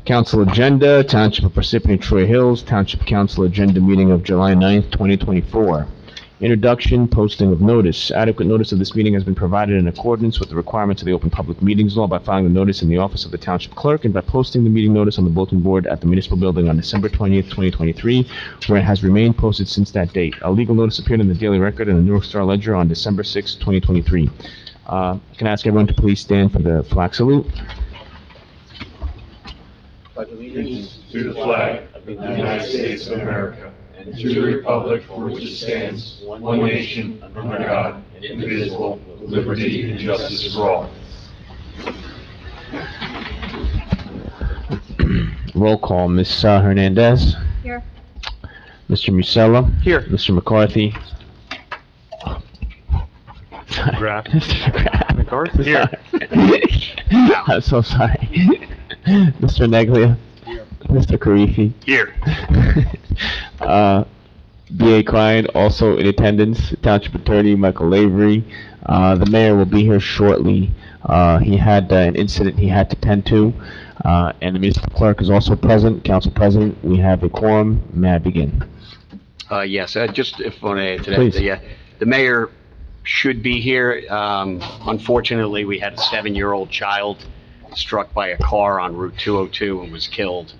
Council agenda, Township of Parsippany-Troy Hills, Township Council agenda meeting of July 9th, 2024. Introduction, posting of notice. Adequate notice of this meeting has been provided in accordance with the requirements of the Open Public Meetings Law by filing the notice in the office of the Township Clerk and by posting the meeting notice on the bulletin board at the Municipal Building on December 20th, 2023, where it has remained posted since that date. A legal notice appeared in the Daily Record and the New York Star Ledger on December 6th, 2023. Can I ask everyone to please stand for the flag salute? Pledge allegiance to the flag of the United States of America and to the republic for which it stands, one nation, under God, indivisible, with liberty and justice for all. Roll call. Ms. Hernandez? Here. Mr. Musella? Here. Mr. McCarthy? McGrath. Mr. McGrath. McCarthy? Here. I'm so sorry. Mr. Neglia? Here. Mr. Karifi? Here. B.A. Klein, also in attendance. Township Attorney Michael Lavery. The mayor will be here shortly. He had an incident he had to tend to, and the municipal clerk is also present. Council President, we have a quorum. May I begin? Yes, just if I want to add to that, Please. the mayor should be here. Unfortunately, we had a 7-year-old child struck by a car on Route 202 and was killed.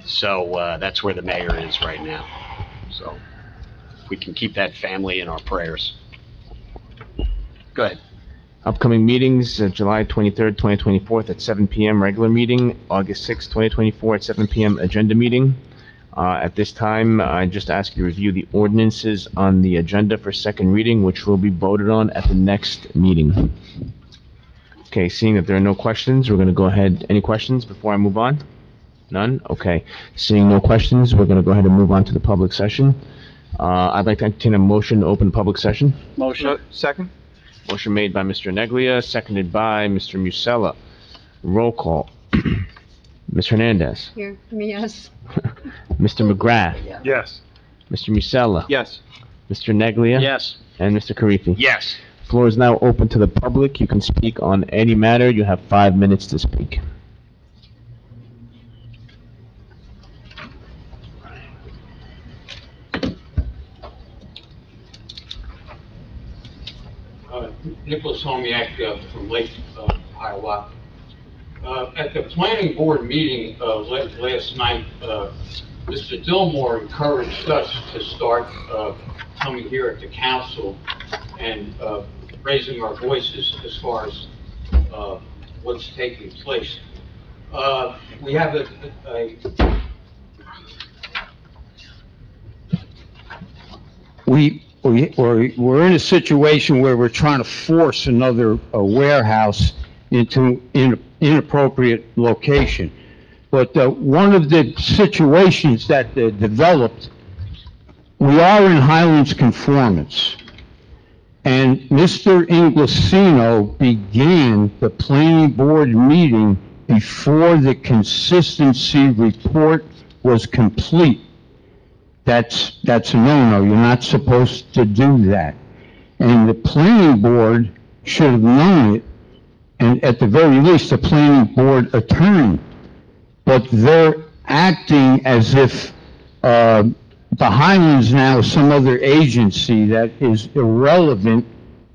So that's where the mayor is right now. So if we can keep that family in our prayers. Go ahead. Upcoming meetings, July 23rd, 2024 at 7 p.m. regular meeting, August 6th, 2024 at 7 p.m. agenda meeting. At this time, I just ask you to review the ordinances on the agenda for second reading, which will be voted on at the next meeting. Okay, seeing that there are no questions, we're going to go ahead. Any questions before I move on? None? Okay. Seeing no questions, we're going to go ahead and move on to the public session. I'd like to entertain a motion to open public session. Motion. Second. Motion made by Mr. Neglia, seconded by Mr. Musella. Roll call. Ms. Hernandez. Here. Me, yes. Mr. McGrath. Yes. Mr. Musella. Yes. Mr. Neglia. Yes. And Mr. Karifi. Yes. Floor is now open to the public. You can speak on any matter. You have 5 minutes to speak. Nicholas Homiak from Lake Hiawatha. At the planning board meeting last night, Mr. Dillmore encouraged us to start coming here at the council and raising our voices as far as what's taking place. We have We're in a situation where we're trying to force another warehouse into an inappropriate location. But one of the situations that developed, we are in Highlands conformance. And Mr. Inglesino began the planning board meeting before the consistency report was complete. That's a no-no. You're not supposed to do that. And the planning board should have known it, and at the very least, the planning board attorney. But they're acting as if the Highlands now is some other agency that is irrelevant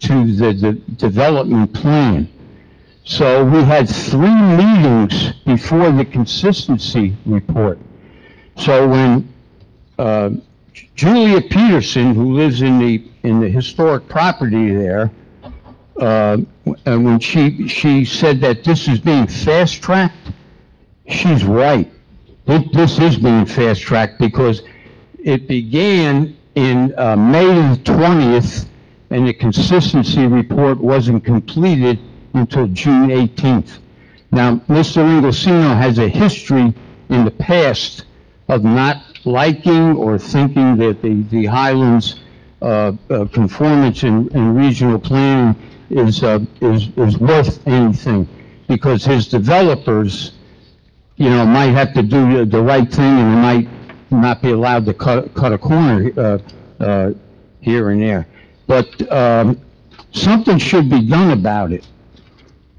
to the development plan. So we had 3 meetings before the consistency report. So when Julia Peterson, who lives in the historic property there, and when she said that this is being fast-tracked, she's right. This is being fast-tracked because it began in May the 20th, and the consistency report wasn't completed until June 18th. Now, Mr. Inglesino has a history in the past of not liking or thinking that the Highlands conformance in regional planning is worth anything, because his developers, might have to do the right thing, and they might not be allowed to cut a corner here and there. But something should be done about it.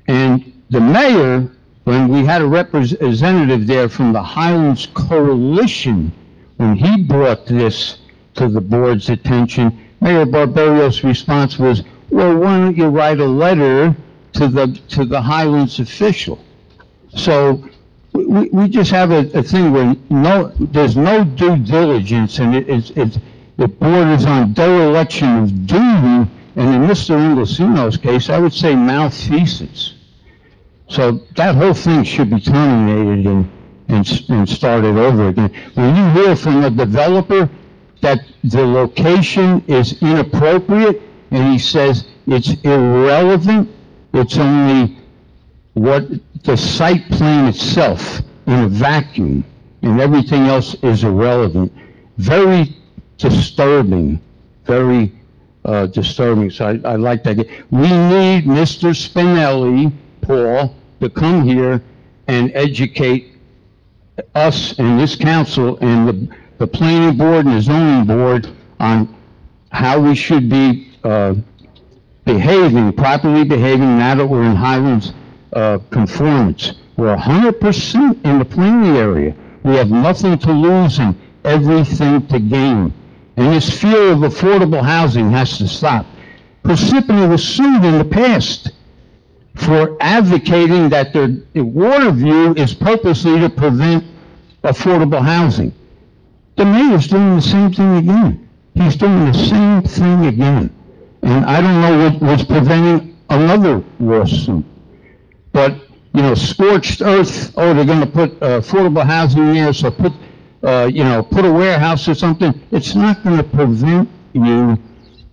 And the mayor when we had a representative there from the Highlands Coalition, when he brought this to the board's attention, Mayor Barbarios' response was, well, why don't you write a letter to the Highlands official? So we just have a thing where there's no due diligence, and it borders on dereliction of duty, and in Mr. Inglesino's case, I would say malfeasance. So that whole thing should be terminated and started over again. When you hear from a developer that the location is inappropriate, and he says it's irrelevant, it's only what the site plan itself in a vacuum, and everything else is irrelevant. Very disturbing, very disturbing. So I like that. We need Mr. Spinelli, Paul, to come here and educate us and this council and the planning board and the zoning board on how we should be properly behaving now that we're in Highlands conformance. We're 100% in the planning area. We have nothing to lose and everything to gain. And this fear of affordable housing has to stop. Parsippany was sued in the past for advocating that their water view is purposely to prevent affordable housing. The mayor's doing the same thing again. He's doing the same thing again. And I don't know what's preventing another lawsuit. But, scorched earth, oh, they're going to put affordable housing there, so put a warehouse or something. It's not going to prevent you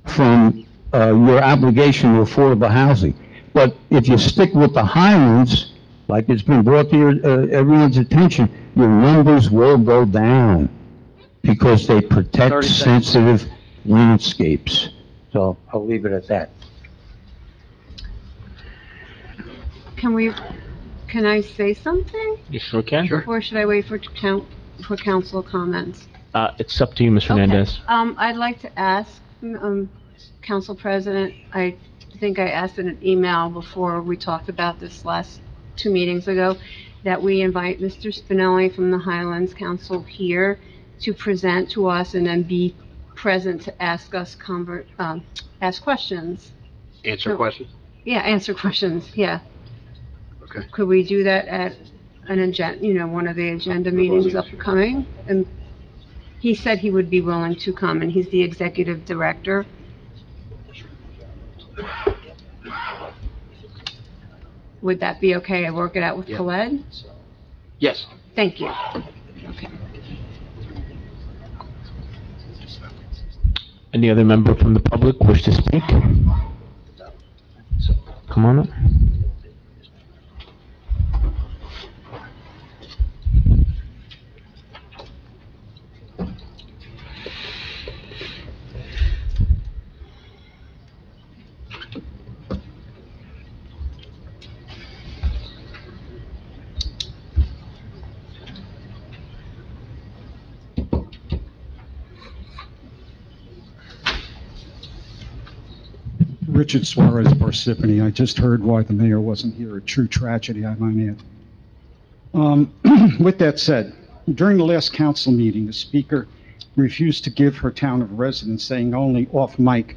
from your obligation to affordable housing. But if you stick with the Highlands, like it's been brought to everyone's attention, your numbers will go down because they protect sensitive landscapes. So I'll leave it at that. Can I say something? You sure can. Sure. Or should I wait for council comments? It's up to you, Ms. Hernandez. Okay. I'd like to ask, Council President, I think I asked in an email before we talked about this last 2 meetings ago, that we invite Mr. Spinelli from the Highlands Council here to present to us and then be present to ask us, ask questions. Answer questions? Yeah, answer questions, yeah. Okay. Could we do that at an agenda, one of the agenda meetings upcoming? And he said he would be willing to come, and he's the executive director. Would that be okay? I work it out with Yeah. Khaled? Yes. Thank you. Okay. Any other member from the public wish to speak? Come on up. Richard Suarez, Parsippany. I just heard why the mayor wasn't here, a true tragedy, I might add. With that said, during the last council meeting, the speaker refused to give her town of residence, saying only off mic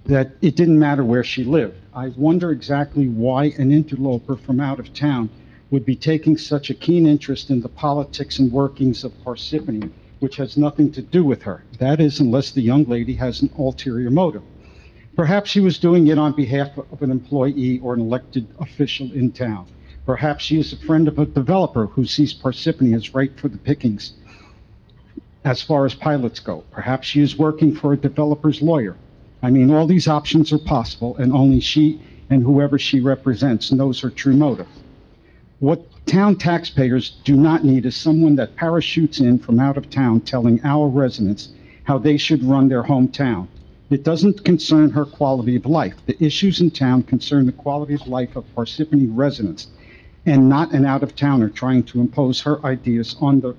that it didn't matter where she lived. I wonder exactly why an interloper from out of town would be taking such a keen interest in the politics and workings of Parsippany, which has nothing to do with her. That is, unless the young lady has an ulterior motive. Perhaps she was doing it on behalf of an employee or an elected official in town. Perhaps she is a friend of a developer who sees Parsippany as ripe for the pickings as far as pilots go. Perhaps she is working for a developer's lawyer. I mean, all these options are possible, and only she and whoever she represents knows her true motive. What town taxpayers do not need is someone that parachutes in from out of town telling our residents how they should run their hometown. It doesn't concern her quality of life. The issues in town concern the quality of life of Parsippany residents, and not an out-of-towner trying to impose her ideas on the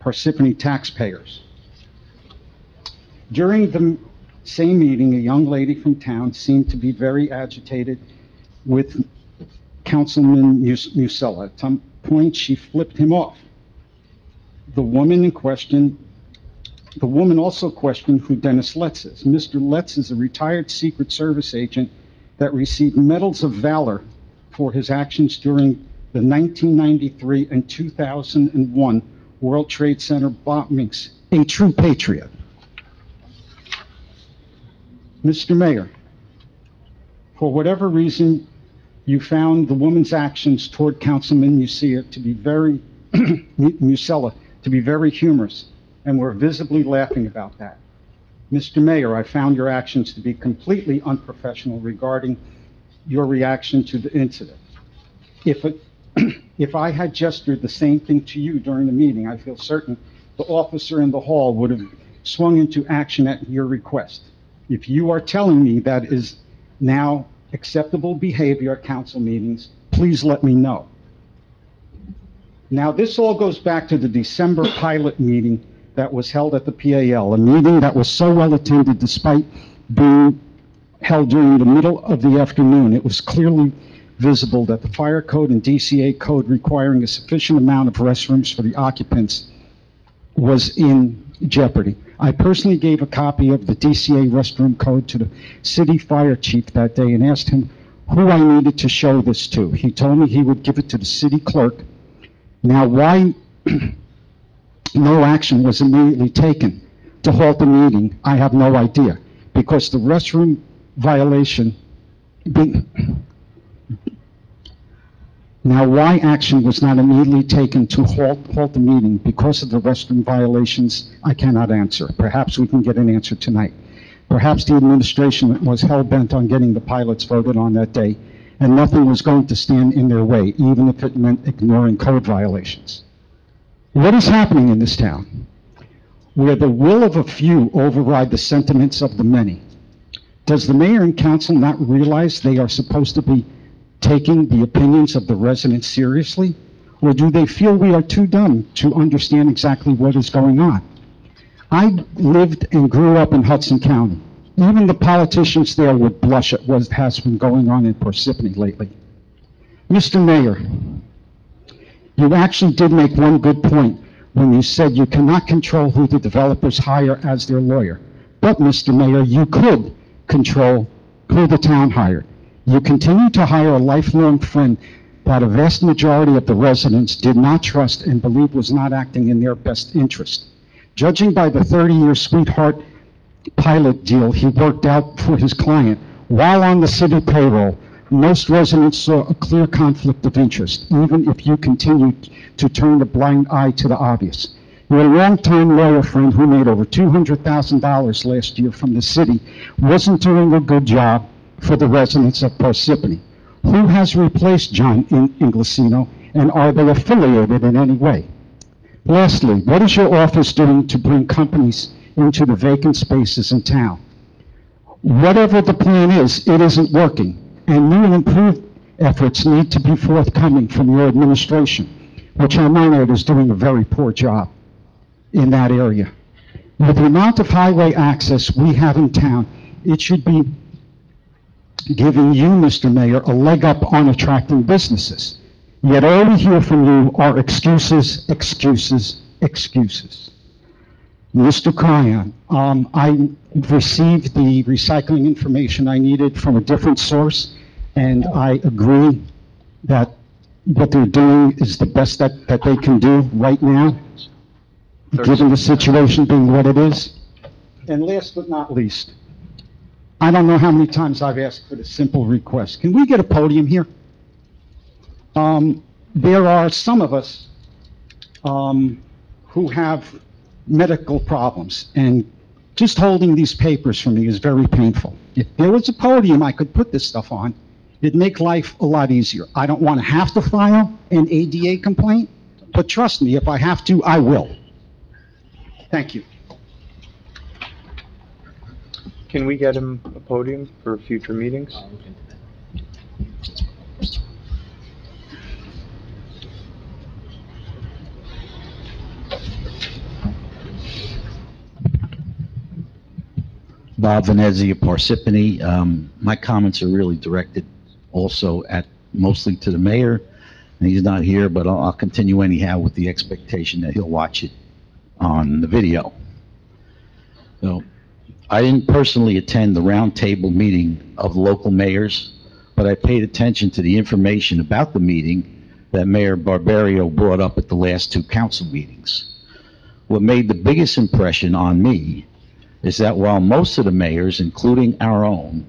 Parsippany taxpayers. During the same meeting, a young lady from town seemed to be very agitated with Councilman Musella. At some point, she flipped him off. The woman also questioned who Dennis Letts is. Mr. Letts is a retired Secret Service agent that received medals of valor for his actions during the 1993 and 2001 World Trade Center bombings. A true patriot. Mr. Mayor, for whatever reason, you found the woman's actions toward Councilman Musella to be very humorous, and were visibly laughing about that. Mr. Mayor, I found your actions to be completely unprofessional regarding your reaction to the incident. If I had gestured the same thing to you during the meeting, I feel certain the officer in the hall would have swung into action at your request. If you are telling me that is now acceptable behavior at council meetings, please let me know. Now, this all goes back to the December pilot meeting that was held at the PAL, a meeting that was so well attended despite being held during the middle of the afternoon. It was clearly visible that the fire code and DCA code requiring a sufficient amount of restrooms for the occupants was in jeopardy. I personally gave a copy of the DCA restroom code to the city fire chief that day and asked him who I needed to show this to. He told me he would give it to the city clerk. Now, why no action was immediately taken to halt the meeting, I have no idea, because the restroom violation Now, why action was not immediately taken to halt the meeting because of the restroom violations, I cannot answer. Perhaps we can get an answer tonight. Perhaps the administration was hell-bent on getting the pilots voted on that day, and nothing was going to stand in their way, even if it meant ignoring code violations. What is happening in this town, where the will of a few override the sentiments of the many? Does the mayor and council not realize they are supposed to be taking the opinions of the residents seriously? Or do they feel we are too dumb to understand exactly what is going on? I lived and grew up in Hudson County. Even the politicians there would blush at what has been going on in Parsippany lately. Mr. Mayor, you actually did make one good point when you said you cannot control who the developers hire as their lawyer. But, Mr. Mayor, you could control who the town hired. You continue to hire a lifelong friend that a vast majority of the residents did not trust and believe was not acting in their best interest. Judging by the 30-year sweetheart pilot deal he worked out for his client, while on the city payroll, most residents saw a clear conflict of interest, even if you continued to turn a blind eye to the obvious. Your longtime lawyer friend who made over $200,000 last year from the city wasn't doing a good job for the residents of Parsippany. Who has replaced John Inglesino, and are they affiliated in any way? Lastly, what is your office doing to bring companies into the vacant spaces in town? Whatever the plan is, it isn't working, and new and improved efforts need to be forthcoming from your administration, which I might add is doing a very poor job in that area. With the amount of highway access we have in town, it should be giving you, Mr. Mayor, a leg up on attracting businesses. Yet all we hear from you are excuses, excuses, excuses. Mr. Cryan, I received the recycling information I needed from a different source, and I agree that what they're doing is the best that they can do right now, given the situation being what it is. And last but not least, I don't know how many times I've asked for the simple request. Can we get a podium here? There are some of us who have medical problems, and just holding these papers for me is very painful. If there was a podium I could put this stuff on, it'd make life a lot easier. I don't want to have to file an ADA complaint, but trust me, if I have to, I will. Thank you. Can we get him a podium for future meetings? Bob Venezia, Parsippany. My comments are really directed also at mostly to the mayor, and he's not here, but I'll continue anyhow with the expectation that he'll watch it on the video. So, I didn't personally attend the roundtable meeting of local mayors, but I paid attention to the information about the meeting that Mayor Barbario brought up at the last two council meetings. What made the biggest impression on me is that while most of the mayors, including our own,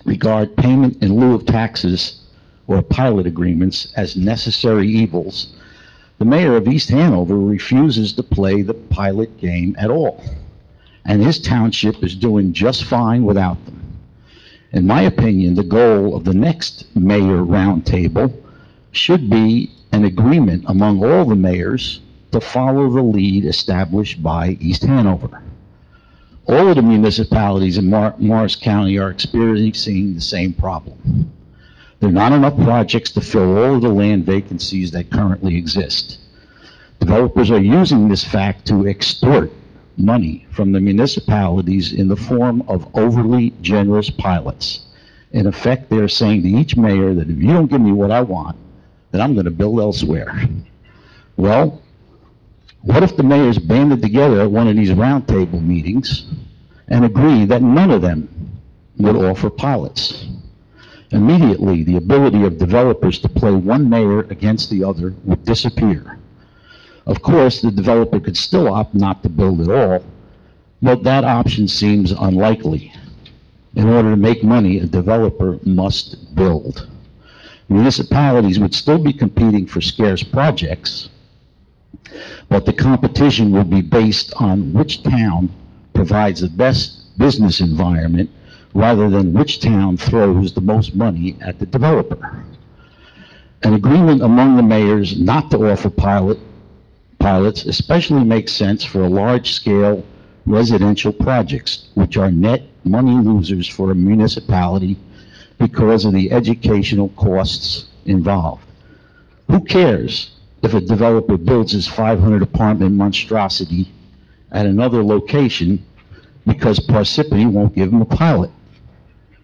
regard payment in lieu of taxes or pilot agreements as necessary evils, the mayor of East Hanover refuses to play the pilot game at all, and his township is doing just fine without them. In my opinion, the goal of the next mayor roundtable should be an agreement among all the mayors to follow the lead established by East Hanover. All of the municipalities in Morris County are experiencing the same problem. There are not enough projects to fill all of the land vacancies that currently exist. Developers are using this fact to extort money from the municipalities in the form of overly generous pilots. In effect, they're saying to each mayor that if you don't give me what I want, then I'm going to build elsewhere. Well, what if the mayors banded together at one of these roundtable meetings and agreed that none of them would offer pilots? Immediately, the ability of developers to play one mayor against the other would disappear. Of course, the developer could still opt not to build at all, but that option seems unlikely. In order to make money, a developer must build. Municipalities would still be competing for scarce projects, but the competition will be based on which town provides the best business environment rather than which town throws the most money at the developer. An agreement among the mayors not to offer pilots especially makes sense for large-scale residential projects, which are net money losers for a municipality because of the educational costs involved. Who cares if a developer builds his 500 apartment monstrosity at another location because Parsippany won't give him a pilot?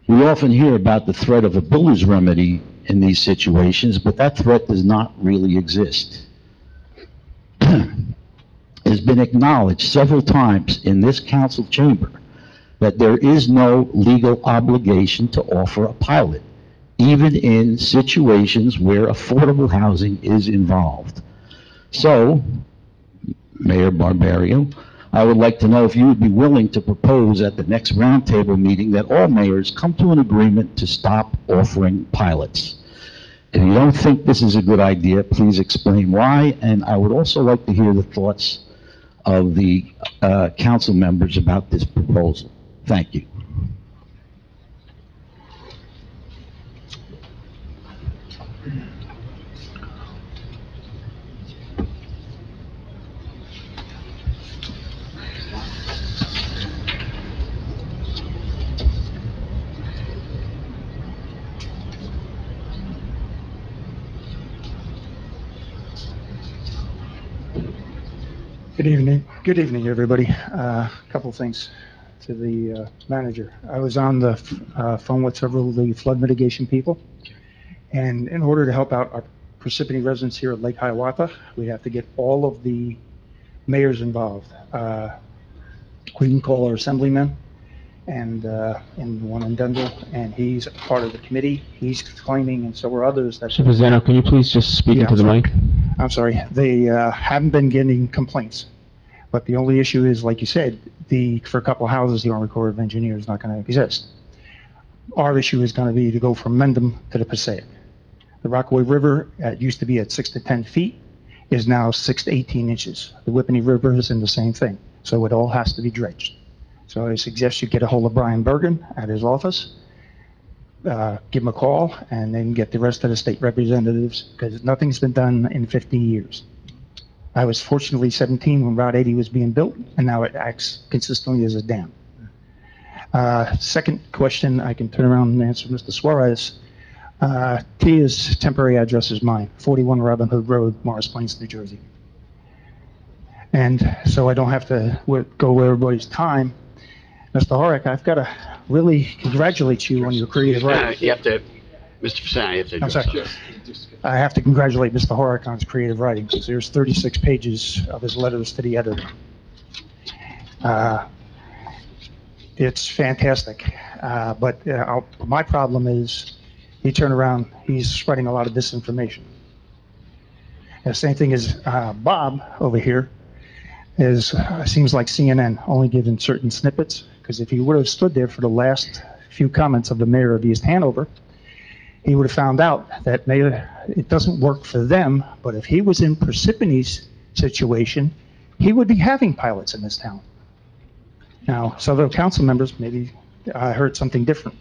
We often hear about the threat of a builder's remedy in these situations, but that threat does not really exist. It has been acknowledged several times in this council chamber that there is no legal obligation to offer a pilot, even in situations where affordable housing is involved. So, Mayor Barbario, I would like to know if you would be willing to propose at the next roundtable meeting that all mayors come to an agreement to stop offering pilots. If you don't think this is a good idea, please explain why, and I would also like to hear the thoughts of the council members about this proposal. Thank you. Good evening, everybody. A couple things to the manager. I was on the phone with several of the flood mitigation people, and in order to help out our Parsippany residents here at Lake Hiawatha, we have to get all of the mayors involved. We can call our assemblyman, and one in Denver, and he's part of the committee. He's claiming, and so are others, that... Mr. Pizzano, can you please just speak into the mic? I'm sorry. They haven't been getting complaints. But the only issue is, like you said, for a couple of houses, the Army Corps of Engineers is not going to exist. Our issue is going to be to go from Mendham to the Passaic. The Rockaway River used to be at 6 to 10 feet, is now 6 to 18 inches. The Whippany River is in the same thing. So it all has to be dredged. So I suggest you get a hold of Brian Bergen at his office, give him a call, and then get the rest of the state representatives, because nothing's been done in 50 years. I was fortunately 17 when Route 80 was being built, and now it acts consistently as a dam. Second question, I can turn around and answer Mr. Suarez. Tia's temporary address is mine, 41 Robin Hood Road, Morris Plains, New Jersey. And so I don't have to go over everybody's time. Mr. Horrick, I've got to really congratulate you on your creative writing. You have to Mr. Fasani, if I'm sorry. I have to congratulate Mr. Horak on his creative writing, because there's 36 pages of his letters to the editor. It's fantastic, but my problem is, he turned around, he's spreading a lot of disinformation. And the same thing as Bob over here seems like CNN, only giving certain snippets, because if he would have stood there for the last few comments of the mayor of East Hanover, he would have found out that it doesn't work for them, but if he was in Parsippany's situation, he would be having pilots in this town. Now, some of the council members maybe heard something different.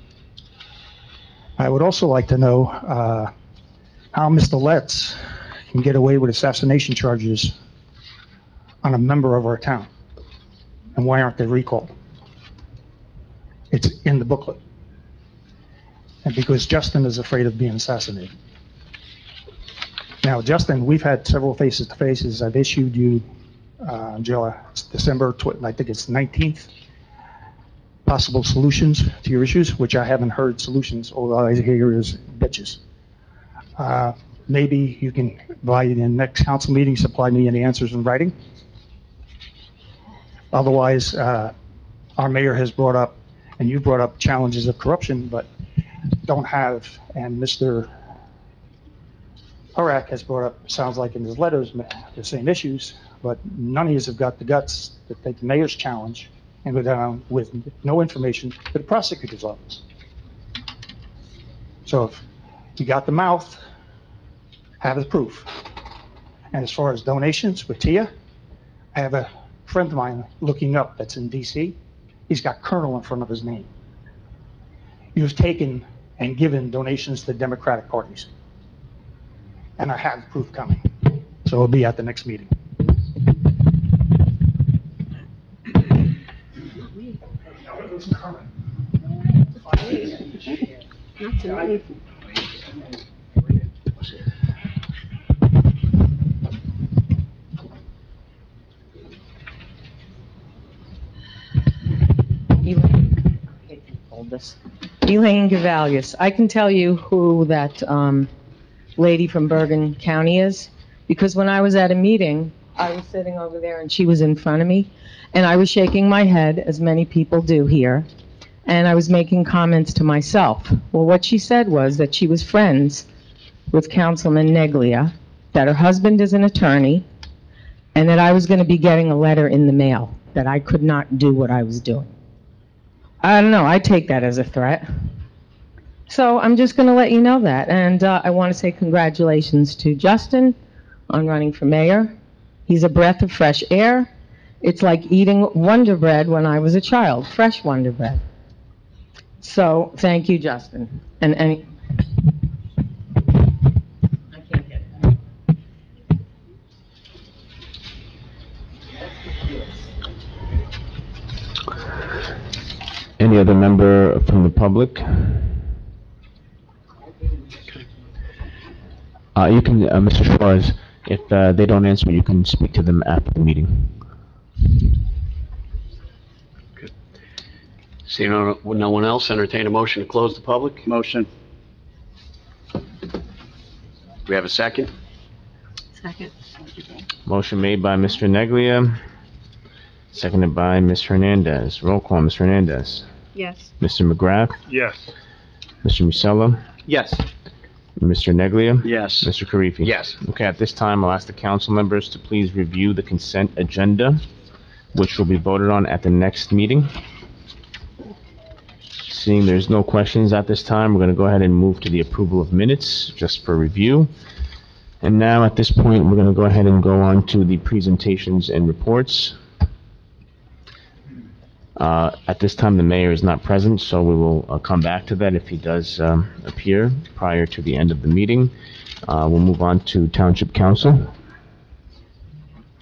I would also like to know how Mr. Letts can get away with assassination charges on a member of our town, and why aren't they recalled? It's in the booklet. And because Justin is afraid of being assassinated. Now, Justin, we've had several faces-to-faces. I've issued you, December, I think it's 19th, possible solutions to your issues, which I haven't heard solutions. All I hear is bitches. Maybe you can, by the next council meeting, supply me any answers in writing. Otherwise, our mayor has brought up, and you brought up challenges of corruption, but don't have, and Mr. Horak has brought up, sounds like in his letters, the same issues, but none of you have got the guts to take the mayor's challenge and go down with no information to the prosecutor's office. So if you got the mouth, have the proof. And as far as donations with Tia, I have a friend of mine looking up that's in DC. He's got Colonel in front of his name. You've taken and given donations to Democratic parties. And I have proof coming. So it'll be at the next meeting. Not tonight. Elaine Gavalius. I can tell you who that lady from Bergen County is, because when I was at a meeting, I was sitting over there and she was in front of me, and I was shaking my head, as many people do here, and I was making comments to myself. Well, what she said was that she was friends with Councilman Neglia, that her husband is an attorney, and that I was going to be getting a letter in the mail, that I could not do what I was doing. I don't know, I take that as a threat. So I'm just going to let you know that, and I want to say congratulations to Justin on running for mayor. He's a breath of fresh air. It's like eating Wonder Bread when I was a child, fresh Wonder Bread. So thank you, Justin. And I can't get it. Any other member from the public? You can, Mr. Schwartz, if they don't answer, you can speak to them after the meeting. Seeing no one else, entertain a motion to close the public? Motion. We have a second? Second. Motion made by Mr. Neglia, seconded by Ms. Hernandez. Roll call, Ms. Hernandez. Yes. Mr. McGrath, Yes. Mr. Musella, Yes. Mr. Neglia, Yes. Mr. Karifi. Yes. Okay, at this time, I'll ask the council members to please review the consent agenda, which will be voted on at the next meeting. Seeing there's no questions at this time, we're going to go ahead and move to the approval of minutes, just for review. And now, at this point, we're going to go ahead and go on to the presentations and reports. At this time, the mayor is not present, so we will come back to that if he does appear prior to the end of the meeting. We'll move on to Township Council.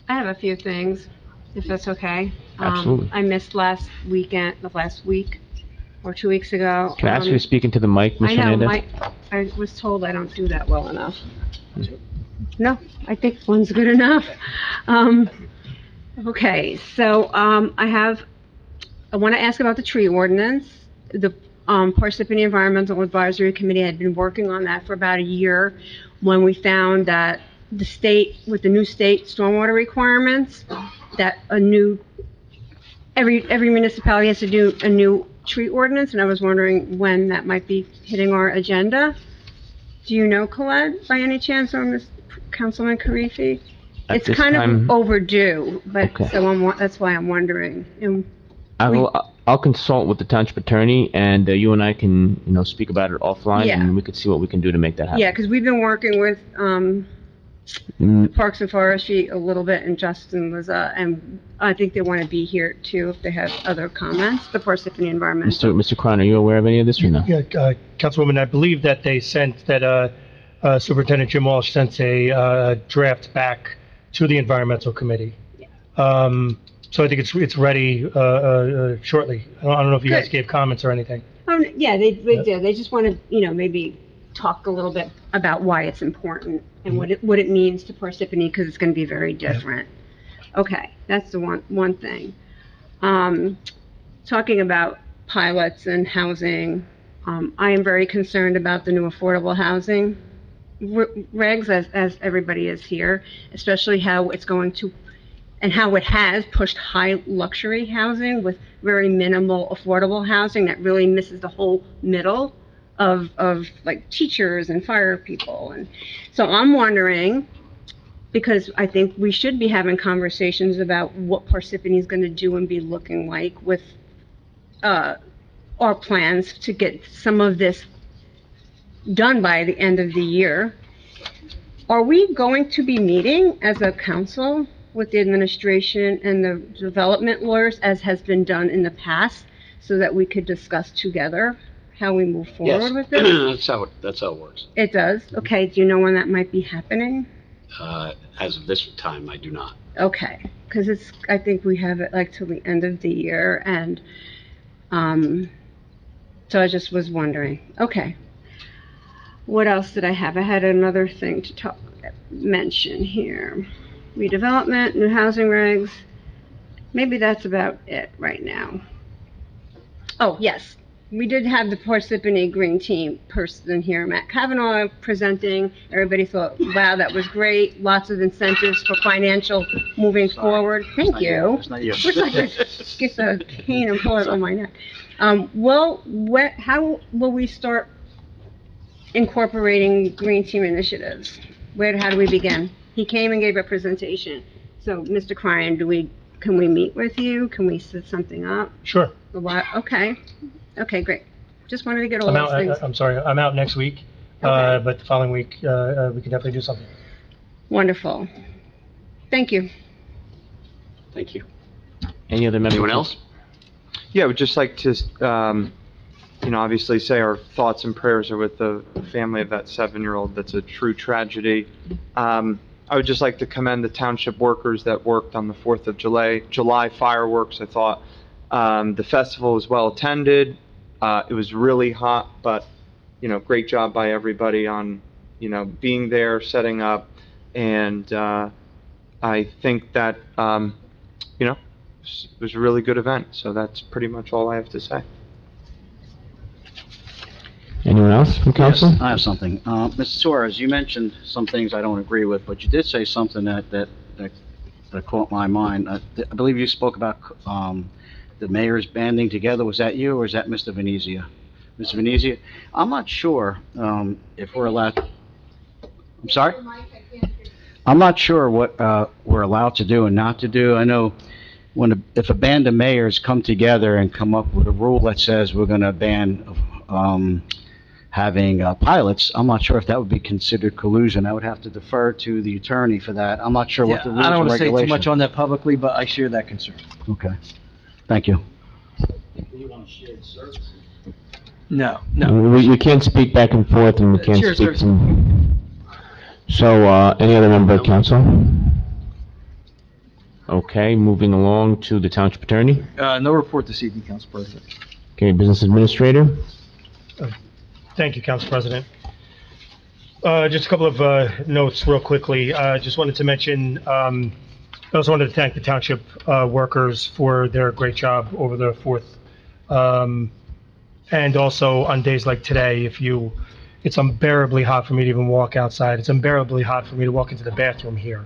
I have a few things, if that's okay. Absolutely. I missed last week or 2 weeks ago. Can I ask you to speak into the mic, Ms. I know, Hernandez? I was told I don't do that well enough. No, I think one's good enough. Okay, so I want to ask about the tree ordinance. Parsippany Environmental Advisory Committee had been working on that for about a year when we found that the state, with the new state stormwater requirements, that every municipality has to do a new tree ordinance, and I was wondering when that might be hitting our agenda. Do you know, Colette, by any chance, or Councilman Karifi? At It's this kind time- of overdue, but, Okay. so that's why I'm wondering. And I'll consult with the township attorney, and you and I can, speak about it offline, Yeah. and we could see what we can do to make that happen. Yeah, because we've been working with Mm, Parks and Forestry a little bit, and Justin was, and I think they want to be here too if they have other comments, the Parsippany Environmental. Mr. Crown, are you aware of any of this or no? Yeah, Councilwoman, I believe that they sent, that Superintendent Jim Walsh sent a draft back to the Environmental Committee. So I think it's ready shortly. I don't know if you guys Good. gave comments or anything. Yeah, they did. They just want to, maybe talk a little bit about why it's important and what it means to Parsippany, because it's going to be very different. Okay, that's the one thing. Talking about pilots and housing, I am very concerned about the new affordable housing regs, as everybody is here, especially how it's going to, and how it has pushed high luxury housing with very minimal affordable housing that really misses the whole middle of like teachers and fire people. And so I'm wondering, because I think we should be having conversations about what Parsippany is going to do and be looking like with our plans to get some of this done by the end of the year. Are we going to be meeting as a council with the administration and the development lawyers, as has been done in the past, so that we could discuss together how we move forward with this? That's how it works. It does? Okay, do you know when that might be happening? As of this time, I do not. Okay, because I think we have it like till the end of the year, and, so I just was wondering. Okay. What else did I have? I had another thing to mention here. Redevelopment, new housing regs. Maybe that's about it right now. Oh, yes. We did have the Parsippany Green Team person here, Matt Kavanaugh, presenting. Everybody thought, wow, that was great. Lots of incentives for financial moving forward. Thank you. It's not you. Wish I could get the cane and pull it on my neck. How will we start incorporating Green Team initiatives? How do we begin? He came and gave a presentation. So, Mr. Cryan, can we meet with you? Can we set something up? Sure. Okay. Okay, great. Just wanted to get all those things. I'm sorry, I'm out next week, Okay. but the following week, we can definitely do something. Wonderful. Thank you. Thank you. Any other members? Anyone else? Yeah, I would just like to, obviously say our thoughts and prayers are with the family of that 7-year-old. That's a true tragedy. I would just like to commend the township workers that worked on the 4th of July fireworks. I thought the festival was well attended. It was really hot, but, great job by everybody on, being there, setting up. And I think that, it was a really good event. So that's pretty much all I have to say. Anyone else from council? Yes, I have something. Mr. Suarez, you mentioned some things I don't agree with, but you did say something that caught my mind. I believe you spoke about the mayors banding together. Was that you, or is that Mr. Venezia? Mr. Venezia, I'm not sure if we're allowed. I'm sorry? I'm not sure what we're allowed to do and not to do. I know if a band of mayors come together and come up with a rule that says we're going to ban having pilots, I'm not sure if that would be considered collusion. I would have to defer to the attorney for that. I'm not sure what the rules I don't and want to say too regulations. much on that publicly, but I share that concern. Okay, thank you. No. We can't speak back and forth, and we can't Share speak services. So, any other member of council? Okay, moving along to the township attorney. No report this evening, Council President. Okay, business administrator. Thank you, Council President. Just a couple of notes real quickly. Just wanted to mention, I also wanted to thank the township workers for their great job over the 4th. And also on days like today, it's unbearably hot for me to even walk outside. It's unbearably hot for me to walk into the bathroom here.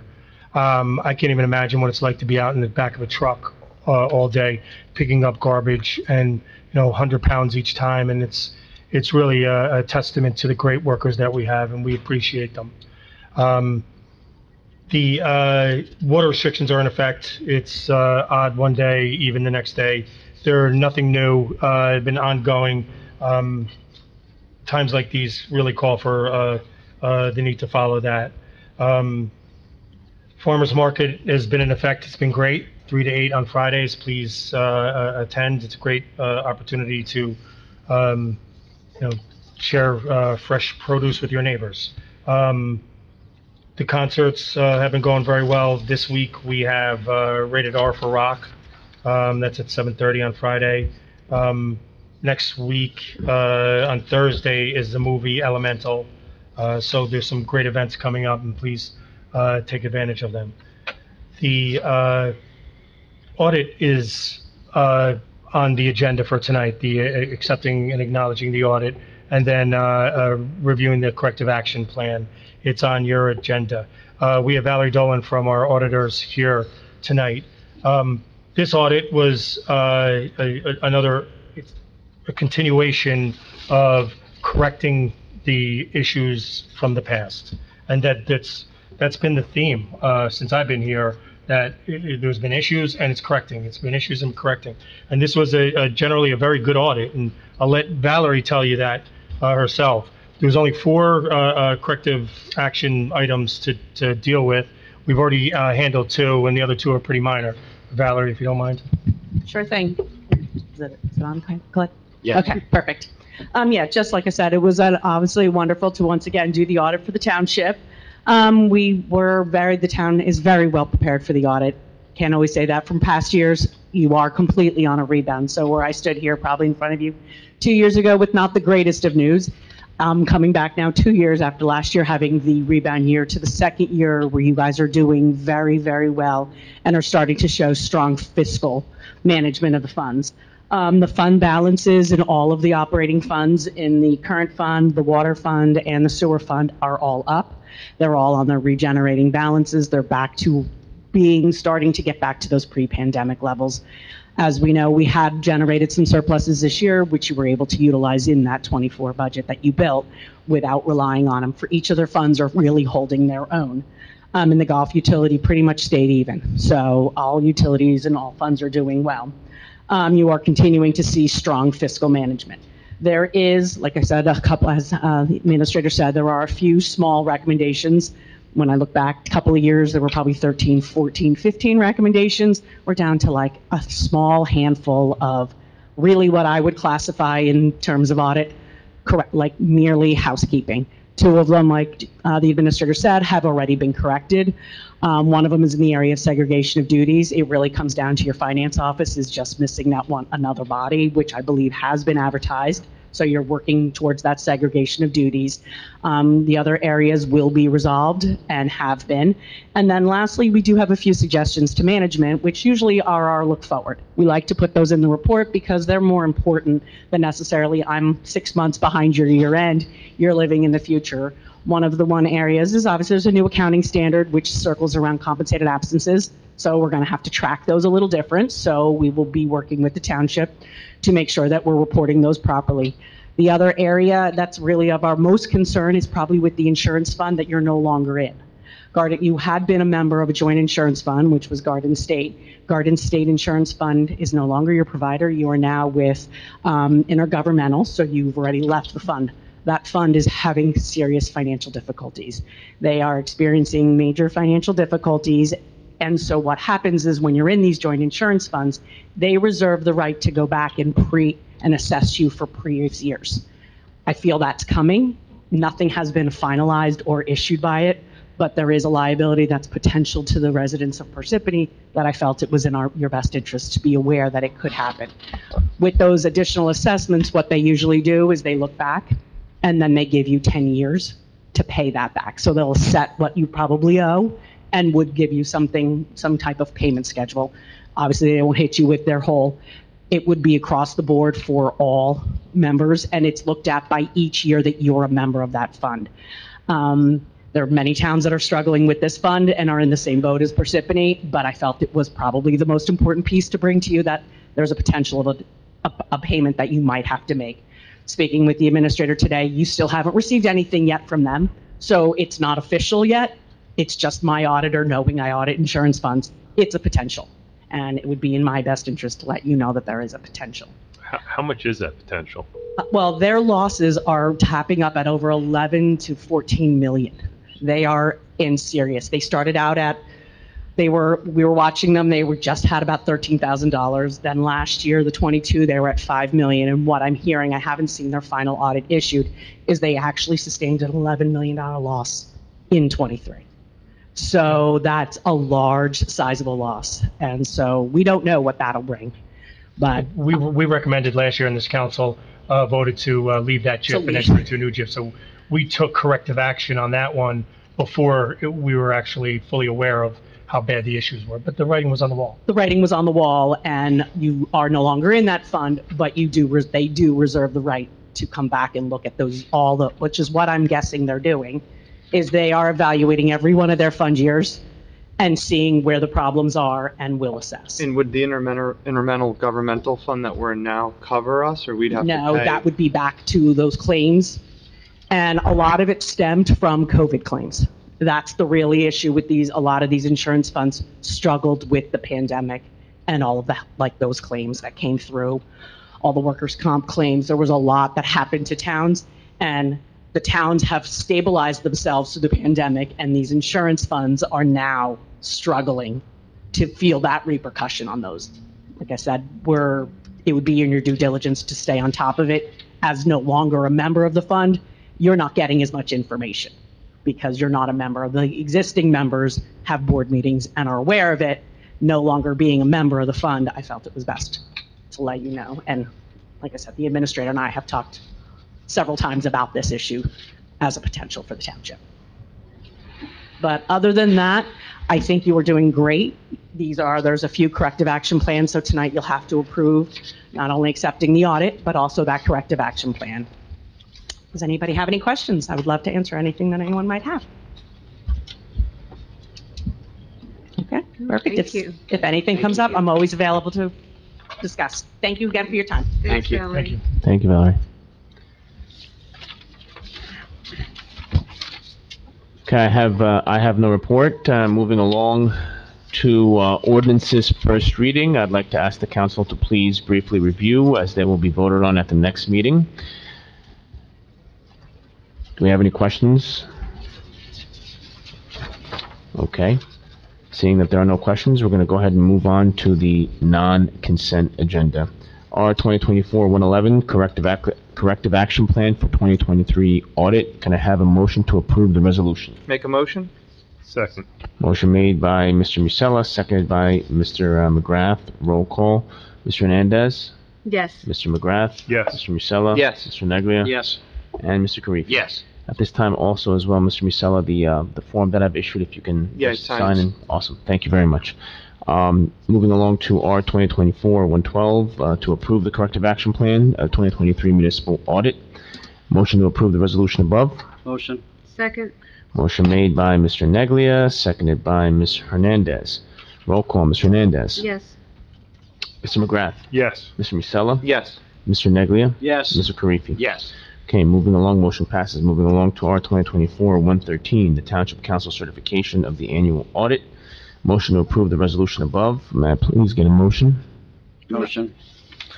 I can't even imagine what it's like to be out in the back of a truck all day, picking up garbage and, 100 pounds each time. And it's really a testament to the great workers that we have, and we appreciate them. The water restrictions are in effect. It's odd one day, even the next day. They're nothing new, been ongoing. Times like these really call for the need to follow that. Farmers Market has been in effect. It's been great, 3 to 8 on Fridays. Please attend. It's a great opportunity to share fresh produce with your neighbors. The concerts have been going very well. This week we have Rated R for Rock. That's at 7:30 on Friday. Next week on Thursday is the movie Elemental. So there's some great events coming up, and please take advantage of them. The audit is on the agenda for tonight, the accepting and acknowledging the audit, and then reviewing the corrective action plan. It's on your agenda. We have Valerie Dolan from our auditors here tonight. This audit was a continuation of correcting the issues from the past, and that's been the theme since I've been here. That there's been issues and it's correcting. It's been issues and correcting, and this was generally a very good audit. And I'll let Valerie tell you that herself. There was only 4 corrective action items to deal with. We've already handled 2, and the other 2 are pretty minor. Valerie, if you don't mind. Sure thing. Is it on, Colette? Yeah. Okay, perfect. Yeah, just like I said, it was obviously wonderful to once again do the audit for the township. The town is very well prepared for the audit. Can't always say that from past years. You are completely on a rebound. So where I stood here probably in front of you 2 years ago with not the greatest of news, coming back now 2 years after last year having the rebound year to the second year where you guys are doing very, very well and are starting to show strong fiscal management of the funds. The fund balances in all of the operating funds in the current fund, the water fund, and the sewer fund are all up. They're all on their regenerating balances. They're starting to get back to those pre-pandemic levels. As we know, we had generated some surpluses this year, which you were able to utilize in that 24 budget that you built without relying on them. For each of their funds are really holding their own. And the golf utility pretty much stayed even. So all utilities and all funds are doing well. You are continuing to see strong fiscal management. There is, like I said, as the administrator said, there are a few small recommendations. When I look back a couple of years, there were probably 13, 14, 15 recommendations. We're down to like a small handful of really what I would classify in terms of audit, correct, like merely housekeeping. 2 of them, like the administrator said, have already been corrected. One of them is in the area of segregation of duties. It really comes down to your finance office is just missing that another body, which I believe has been advertised. So you're working towards that segregation of duties. The other areas will be resolved and have been. And then lastly, we do have a few suggestions to management, which usually are our look forward. We like to put those in the report because they're more important than necessarily I'm 6 months behind your year end, you're living in the future. One of the areas is obviously there's a new accounting standard which circles around compensated absences. So we're going to have to track those a little different. So we will be working with the township to make sure that we're reporting those properly. The other area that's really of our most concern is probably with the insurance fund that you're no longer in. You had been a member of a joint insurance fund, which was Garden State. Garden State Insurance Fund is no longer your provider. You are now with intergovernmental, so you've already left the fund. That fund is having serious financial difficulties. They are experiencing major financial difficulties. And so what happens is when you're in these joint insurance funds, they reserve the right to go back and assess you for previous years. I feel that's coming. Nothing has been finalized or issued by it, but there is a liability that's potential to the residents of Parsippany that I felt it was in your best interest to be aware that it could happen. With those additional assessments, what they usually do is they look back and then they give you 10 years to pay that back. So they'll set what you probably owe and would give you some type of payment schedule. Obviously, they won't hit you with their whole It would be across the board for all members, and it's looked at by each year that you're a member of that fund. There are many towns that are struggling with this fund and are in the same boat as Parsippany, but I felt it was probably the most important piece to bring to you, that there's a potential of a payment that you might have to make. Speaking with the administrator today, you still haven't received anything yet from them, so it's not official yet. It's just my auditor knowing I audit insurance funds. It's a potential, and it would be in my best interest to let you know that there is a potential. How much is that potential? Well, their losses are tapping up at over 11 to 14 million. They are in serious. They started out at, we were watching them, they just had about $13,000. Then last year, the 22, they were at 5 million. And what I'm hearing, I haven't seen their final audit issued, is they actually sustained an $11 million loss in 23. So that's a large, sizable loss. And so we don't know what that'll bring. But We recommended last year, and this council voted to leave that JIP and enter into a new JIP. So we took corrective action on that one before we were actually fully aware of how bad the issues were. But the writing was on the wall. The writing was on the wall, and you are no longer in that fund, but they do reserve the right to come back and look at those, which is what I'm guessing they're doing, is they are evaluating every one of their fund years and seeing where the problems are and will assess. And would the intermental governmental fund that we're in now cover us, or we'd have to pay? No, that would be back to those claims. And a lot of it stemmed from COVID claims. That's the really issue with these. A lot of these insurance funds struggled with the pandemic and all of that, like those claims that came through, all the workers' comp claims. There was a lot that happened to towns, and the towns have stabilized themselves through the pandemic, and these insurance funds are now struggling to feel that repercussion on those. Like I said, it would be in your due diligence to stay on top of it. As no longer a member of the fund, you're not getting as much information because you're not a member. The existing members have board meetings and are aware of it. No longer being a member of the fund, I felt it was best to let you know. And like I said, the administrator and I have talked several times about this issue as a potential for the township. But other than that, I think you are doing great. There's a few corrective action plans, so tonight you'll have to approve not only accepting the audit, but also that corrective action plan. Does anybody have any questions? I would love to answer anything that anyone might have. Okay, perfect. Thank you. If anything comes up, I'm always available to discuss. Thank you again for your time. Thanks, Thank you. Valerie. Thank you. Thank you, Valerie. Okay, I have no report. Moving along to ordinances first reading, I'd like to ask the council to please briefly review, as they will be voted on at the next meeting. Do we have any questions? Okay. Seeing that there are no questions, we're going to go ahead and move on to the non-consent agenda. R 2024-111, corrective action plan for 2023 audit. Can I have a motion to approve the resolution? Make a motion? Second. Motion made by Mr. Musella, seconded by Mr. McGrath. Roll call. Mr. Hernandez? Yes. Mr. McGrath? Yes. Mr. Musella? Yes. Mr. Neglia? Yes. And Mr. Karifi? Yes. At this time also as well, Mr. Musella, the form that I've issued, if you can Yeah, just sign sign it. in. Awesome. Thank you very much. Moving along to R 2024-112, to approve the corrective action plan, 2023 municipal audit. Motion to approve the resolution above. Motion. Second. Motion made by Mr. Neglia, seconded by Ms. Hernandez. Roll call, Mr. Hernandez. Yes. Mr. McGrath. Yes. Mr. Musella. Yes. Mr. Neglia. Yes. Mr. Karifi. Yes. Okay, moving along, motion passes. Moving along to R 2024-113, the Township Council certification of the annual audit. Motion to approve the resolution above. May I please get a motion? Motion.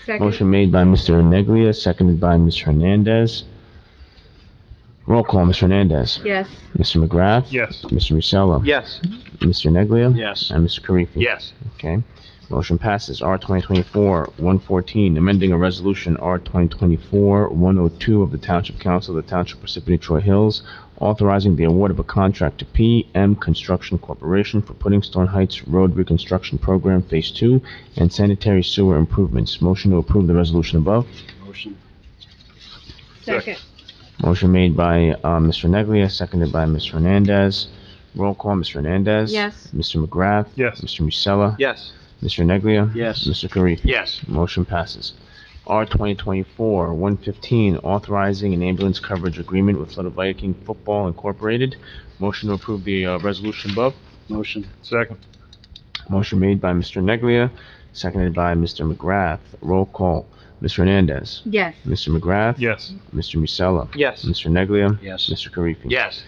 Second. Motion made by Mr. Neglia, seconded by Ms. Hernandez. Roll call, Mr. Hernandez. Yes. Mr. McGrath. Yes. Mr. Musella. Yes. Mr. Neglia. Yes. And Mr. Karifi. Yes. Okay. Motion passes. R 2024-114, amending a resolution R 2024-102 of the Township Council of the Township Parsippany-Troy Hills, authorizing the award of a contract to PM Construction Corporation for Puddingstone Heights Road Reconstruction Program Phase 2 and sanitary sewer improvements. Motion to approve the resolution above. Motion. Second. Motion made by Mr. Neglia, seconded by Ms. Hernandez. Roll call, Mr. Hernandez. Yes. Mr. McGrath. Yes. Mr. Musella. Yes. Mr. Neglia? Yes. Mr. Karifi? Yes. Motion passes. R 2024-115, authorizing an ambulance coverage agreement with Flood Viking Football Incorporated. Motion to approve the resolution above. Motion. Second. Motion made by Mr. Neglia, seconded by Mr. McGrath. Roll call. Ms. Hernandez. Yes. Mr. McGrath. Yes. Mr. Musella. Yes. Mr. Neglia. Yes. Mr. Karifi. Yes.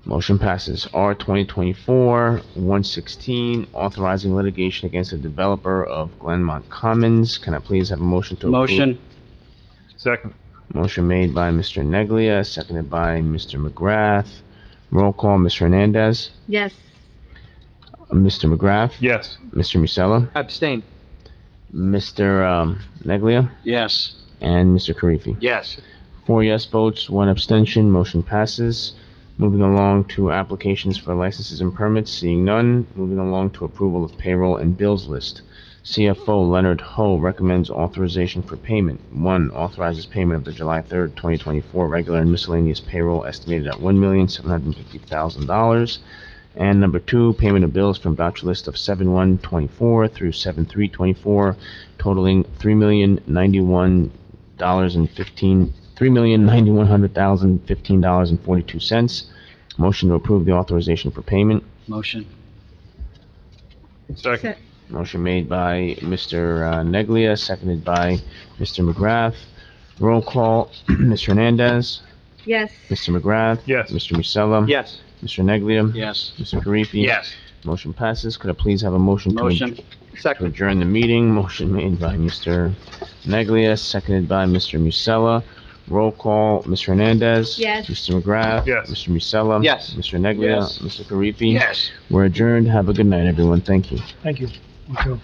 Motion passes. R 2024-116, authorizing litigation against the developer of Glenmont Commons. Can I please have a motion to approve? Motion. Second. Motion made by Mr. Neglia, seconded by Mr. McGrath. Roll call. Ms. Hernandez. Yes. Mr. McGrath. Yes. Mr. Musella. Abstain. Mr. Neglia. Yes. And Mr. Karifi. Yes. 4 yes votes, 1 abstention, motion passes. Moving along to applications for licenses and permits, seeing none. Moving along to approval of payroll and bills list. CFO Leonard Ho recommends authorization for payment. 1, authorizes payment of the July 3rd, 2024 regular and miscellaneous payroll estimated at $1,750,000. And number 2, payment of bills from voucher list of 7/1/24 through 7/3/24, totaling $3,091,015.42. Motion to approve the authorization for payment. Motion. Second. Motion made by Mr. Neglia, seconded by Mr. McGrath. Roll call. Ms. Hernandez. Yes. Mr. McGrath. Yes. Mr. Musella. Yes. Mr. Neglia. Yes. Mr. Karifi. Yes. Motion passes. Could I please have a motion to Motion. to Second. adjourn the meeting? Motion made by Mr. Neglia, seconded by Mr. Musella. Roll call. Ms. Hernandez. Yes. Mr. McGrath. Yes. Mr. Musella. Yes. Mr. Neglia. Yes. Mr. Karifi. Yes. We're adjourned. Have a good night, everyone. Thank you. Thank you. You too.